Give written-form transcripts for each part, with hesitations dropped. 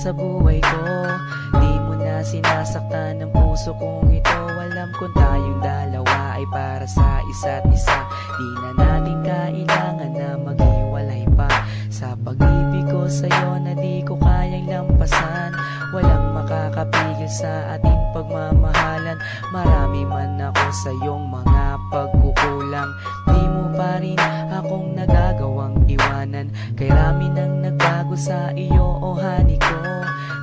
sa buhay ko. Di mo na sinasaktan ng puso kong ito. Alam kong tayong dalawa ay para sa isa't isa. Di na natin kailangan na maghiwalay pa. Sa pag-ibig ko sa'yo na di ko kayang lampasan. Walang makakapigil sa ating pagmamahalan. Marami man ako sa iyong mga pagkukulang, di mo pa rin akong nagagawang iwanan. Kay rami nang nagbago sa iyo, oh honey ko.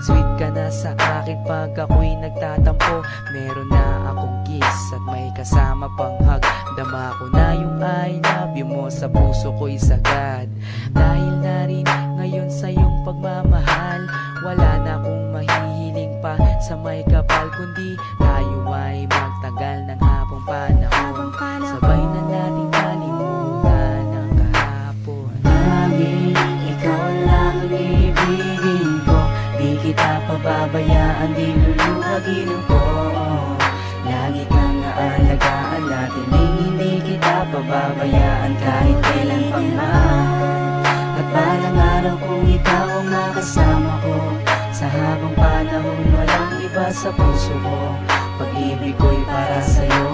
Sweet ka na sa akin pag ako'y nagtatampo. Meron na akong kiss at may kasama pang hug. Dama ko na yung I love you mo sa puso ko'y sagad. Dahil na rin ngayon sa iyong pagmamahal, wala na akong mahihiling pa sa may kapal, kundi tayo ay magtagal ng habang panahon. Sabay na natin kalimutan ang kahapon. Laging ikaw lang ang ibigin ko. Di kita pababayaan, di luluhagin ko. Lagi kang aalagaan natin, hindi kita pababayaan kahit kailan pang man. At balang araw kung ikaw ang makasama ko, sa habang panahon walang iba sa puso ko. Pag-ibig ko'y para sa'yo,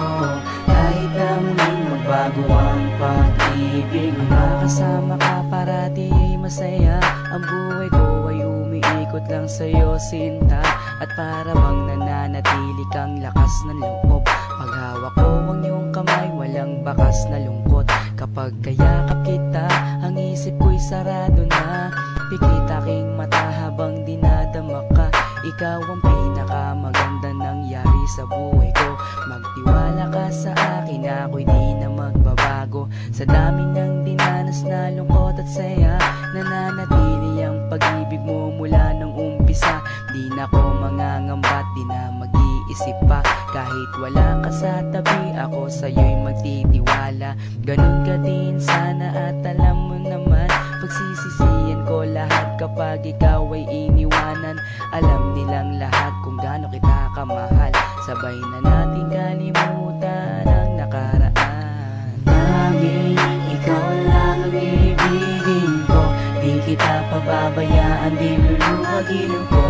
kahit na muling magbago ang pag-ibig. Makasama ka parati ay masaya. Ang buhay ko ay umiikot lang sa'yo, sinta. At para bang nananatili kang lakas ng loob. Paghawak ko ang iyong kamay, walang bakas na lungkot. Kapag kayakap kita, ang isip ko'y sarado na. Pikit aking mata habang dinadama ka. Ikaw ang pinakamaganda nangyari sa buhay ko. Magtiwala ka sa akin, ako'y di na magbabago. Sa dami ng dinanas na lungkot at saya, nananatili ang pag-ibig mo mula nung umpisa. Di na ko mangangamba, di na mag-iisip pa. Kahit wala ka sa tabi, ako sa'yo'y magtitiwala. Ganun ka din sana at alam mo naman, pagsisisihan ko lahat kapag ikaw ay iniwanan. Alam nilang lahat kung gaano kita kamahal. Sabay na natin kalimutan ang nakaraan. Laging ikaw lang ang ibigin ko. Di kita pababayaan, di luluhagin ko.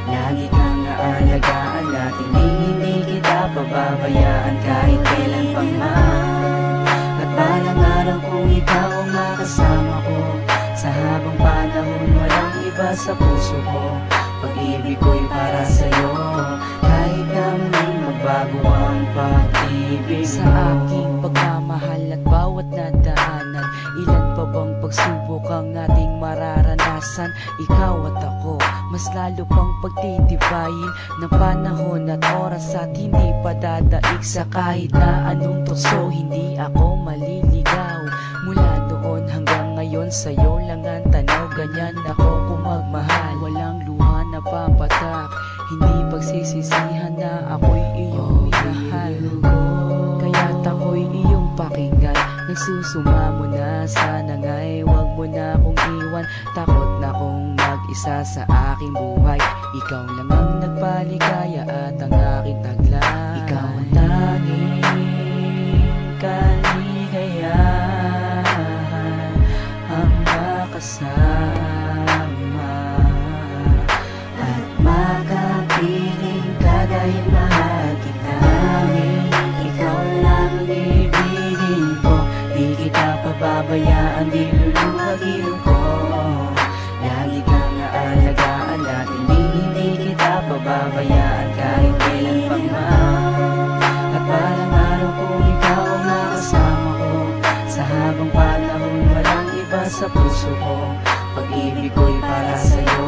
Lagi kang aalagaan natin, hindi kita pababayaan kahit kailan pang man. At balang araw kung ikaw ang makasama ko, sa habang panahon walang iba sa puso ko. Pag-ibig ko'y para sa'yo, kahit na muling magbago ang pag-ibig mo. Sa aking pagmamahal at bawat nadaanan, ilan pa bang pagsubok ang ating mararanasan? Ikaw at ako, mas lalo pang pagtitibayin ng panahon at oras at hindi pa dadaig sa kahit na anong tukso. Hindi ako maliligaw mula doon hanggang ngayon, sa'yo lang ang tanaw. Ganyan ako kung magmahal, walang luha na papatak. Hindi pagsisisihan na ako'y iyong minahal. Kaya't ako'y iyong pakinggan. Nagsusumamo na, sana nga'y wag mo na akong iwan. Takot na akong mag-isa sa aking buhay. Ikaw lang ang nagpaligaya at ang aking taglay. Ikaw ang tanging kaligayahan, ang makasama at makapiling ka dahil mahal kita. Ikaw lang ang ibigin ko. Di kita pababayaan, di luluhagin ko. Lagi kang aalagaan natin, hindi kita pababayaan kahit kailan pang man. At balang araw kung ikaw ang makasama ko, sa habang panahon walang iba sa puso ko. Pag-ibig ko'y para sa'yo,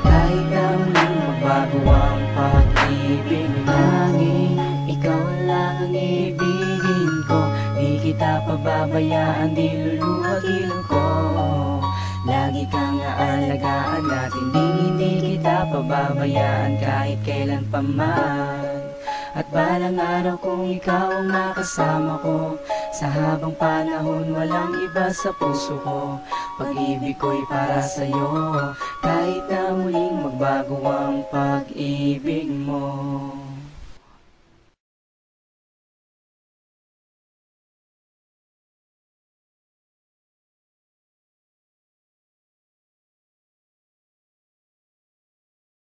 kahit na muling magbago ang pag-ibig. Tanging ikaw lang ang ibigin ko. Di kita pababayaan, di luluhagin ko. Lagi kang aalagaan natin, hindi kita pababayaan kahit kailan pa man. At balang araw kung ikaw ang makasama ko, sa habang panahon walang iba sa puso ko. Pag-ibig ko'y para sa'yo, kahit na muling magbago ang pag-ibig.